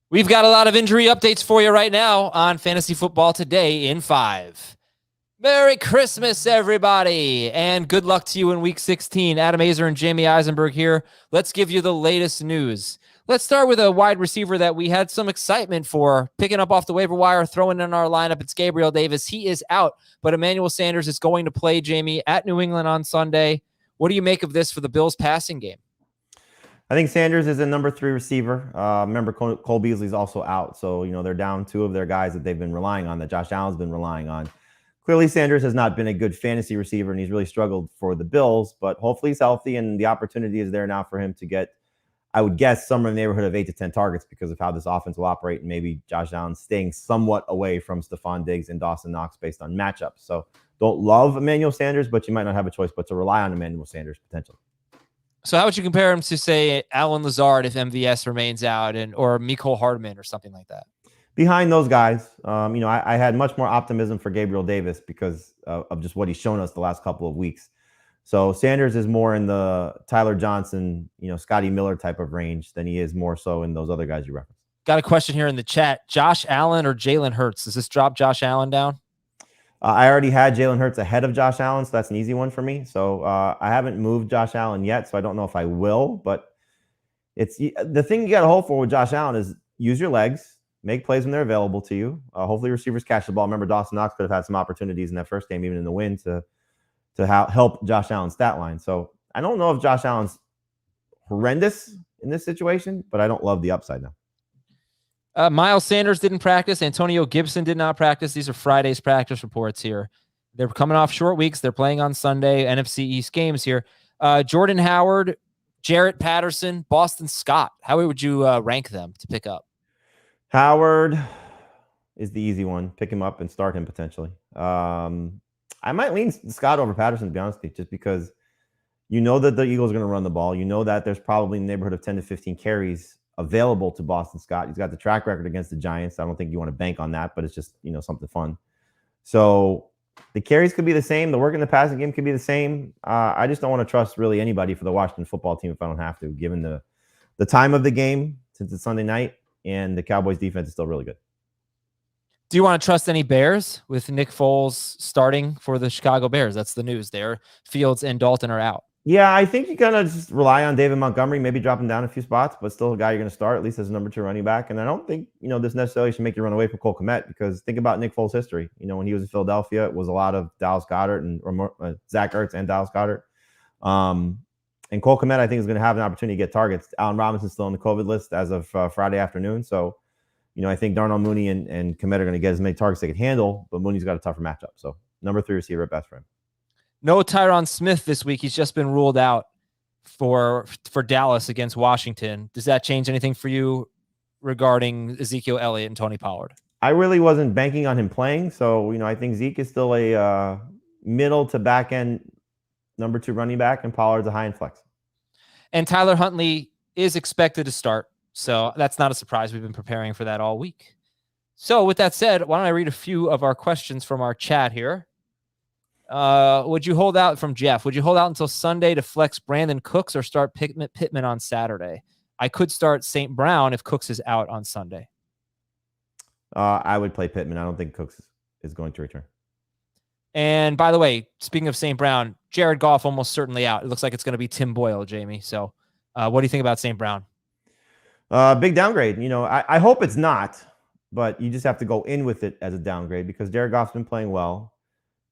We've got a lot of injury updates for you right now on Fantasy Football Today in 5. Merry Christmas, everybody, and good luck to you in Week 16. Adam Azer and Jamie Eisenberg here. Let's give you the latest news. Let's start with a wide receiver that we had some excitement for, picking up off the waiver wire, throwing in our lineup. It's Gabriel Davis. He is out, but Emmanuel Sanders is going to play, Jamie, at New England on Sunday. What do you make of this for the Bills passing game? I think Sanders is a number 3 receiver. Remember, Cole Beasley's also out. So, they're down 2 of their guys that they've been relying on, that Josh Allen's been relying on. Clearly, Sanders has not been a good fantasy receiver, and he's really struggled for the Bills. But hopefully he's healthy, and the opportunity is there now for him to get, I would guess, somewhere in the neighborhood of 8 to 10 targets because of how this offense will operate, and maybe Josh Allen staying somewhat away from Stephon Diggs and Dawson Knox based on matchups. So don't love Emmanuel Sanders, but you might not have a choice but to rely on Emmanuel Sanders potentially. So how would you compare him to, say, Alan Lazard if MVS remains out, or Mecole Hardman or something like that? Behind those guys, I had much more optimism for Gabriel Davis because of just what he's shown us the last couple of weeks. So Sanders is more in the Tyler Johnson, Scotty Miller type of range than he is more so in those other guys you referenced. Got a question here in the chat. Josh Allen or Jalen Hurts? Does this drop Josh Allen down? I already had Jalen Hurts ahead of Josh Allen, so that's an easy one for me. So I haven't moved Josh Allen yet, so I don't know if I will. But it's the thing you got to hold for with Josh Allen is use your legs, make plays when they're available to you. Hopefully receivers catch the ball. Remember, Dawson Knox could have had some opportunities in that first game, even in the win, to help Josh Allen's stat line. So I don't know if Josh Allen's horrendous in this situation, but I don't love the upside now. Miles Sanders didn't practice. Antonio Gibson did not practice. These are Friday's practice reports here. They're coming off short weeks. They're playing on Sunday, NFC East games here. Jordan Howard, Jarrett Patterson, Boston Scott. How would you rank them to pick up? Howard is the easy one. Pick him up and start him potentially. I might lean Scott over Patterson, to be honest with you, just because that the Eagles are going to run the ball. That there's probably in the neighborhood of 10 to 15 carries available to Boston Scott. He's got the track record against the Giants. I don't think you want to bank on that, but it's just, something fun. So the carries could be the same. The work in the passing game could be the same. I just don't want to trust really anybody for the Washington football team if I don't have to, given the time of the game, since it's Sunday night, and the Cowboys defense is still really good. Do you want to trust any Bears with Nick Foles starting for the Chicago Bears? That's the news there. Fields and Dalton are out. Yeah, I think you kind of just rely on David Montgomery, maybe drop him down a few spots, but still a guy you're going to start, at least as a number 2 running back. And I don't think, this necessarily should make you run away from Cole Kmet, because think about Nick Foles' history. When he was in Philadelphia, it was a lot of Dallas Goedert and Zach Ertz and Dallas Goedert. And Cole Kmet, I think, is going to have an opportunity to get targets. Allen Robinson's still on the COVID list as of Friday afternoon. So, I think Darnell Mooney and Kmet are going to get as many targets they can handle, but Mooney's got a tougher matchup. So, number 3 receiver at best for him. No Tyron Smith this week. He's just been ruled out for Dallas against Washington. Does that change anything for you regarding Ezekiel Elliott and Tony Pollard? I really wasn't banking on him playing. So, I think Zeke is still a middle to back end number 2 running back, and Pollard's a high end flex. And Tyler Huntley is expected to start. So that's not a surprise. We've been preparing for that all week. So with that said, why don't I read a few of our questions from our chat here? Would you hold out from Jeff? Would you hold out until Sunday to flex Brandon Cooks or start Pittman on Saturday? I could start St. Brown if Cooks is out on Sunday. I would play Pittman. I don't think Cooks is going to return. And by the way, speaking of St. Brown, Jared Goff almost certainly out. It looks like it's going to be Tim Boyle, Jamie. So what do you think about St. Brown? Big downgrade. I hope it's not, but you just have to go in with it as a downgrade because Jared Goff's been playing well.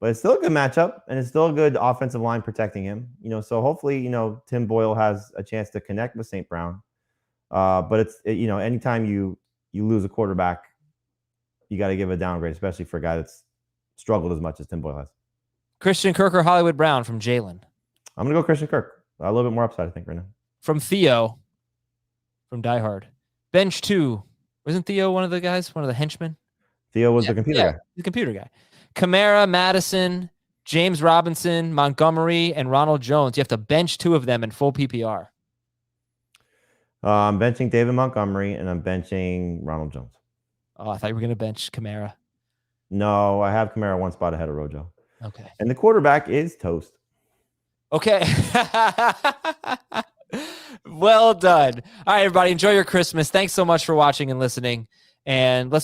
But it's still a good matchup, and it's still a good offensive line protecting him. So hopefully, Tim Boyle has a chance to connect with St. Brown. But anytime you lose a quarterback, you got to give a downgrade, especially for a guy that's struggled as much as Tim Boyle has. Christian Kirk or Hollywood Brown from Jalen? I'm going to go Christian Kirk. A little bit more upside, I think, right now. From Theo, from Die Hard. Bench 2. Wasn't Theo one of the guys, one of the henchmen? Theo was the computer guy. The computer guy. Kamara, Madison, James Robinson, Montgomery, and Ronald Jones. You have to bench 2 of them in full PPR. I'm benching David Montgomery, and I'm benching Ronald Jones. Oh, I thought you were going to bench Kamara. No, I have Kamara 1 spot ahead of Rojo. Okay. And the quarterback is toast. Okay. Well done. All right, everybody. Enjoy your Christmas. Thanks so much for watching and listening. And let's go.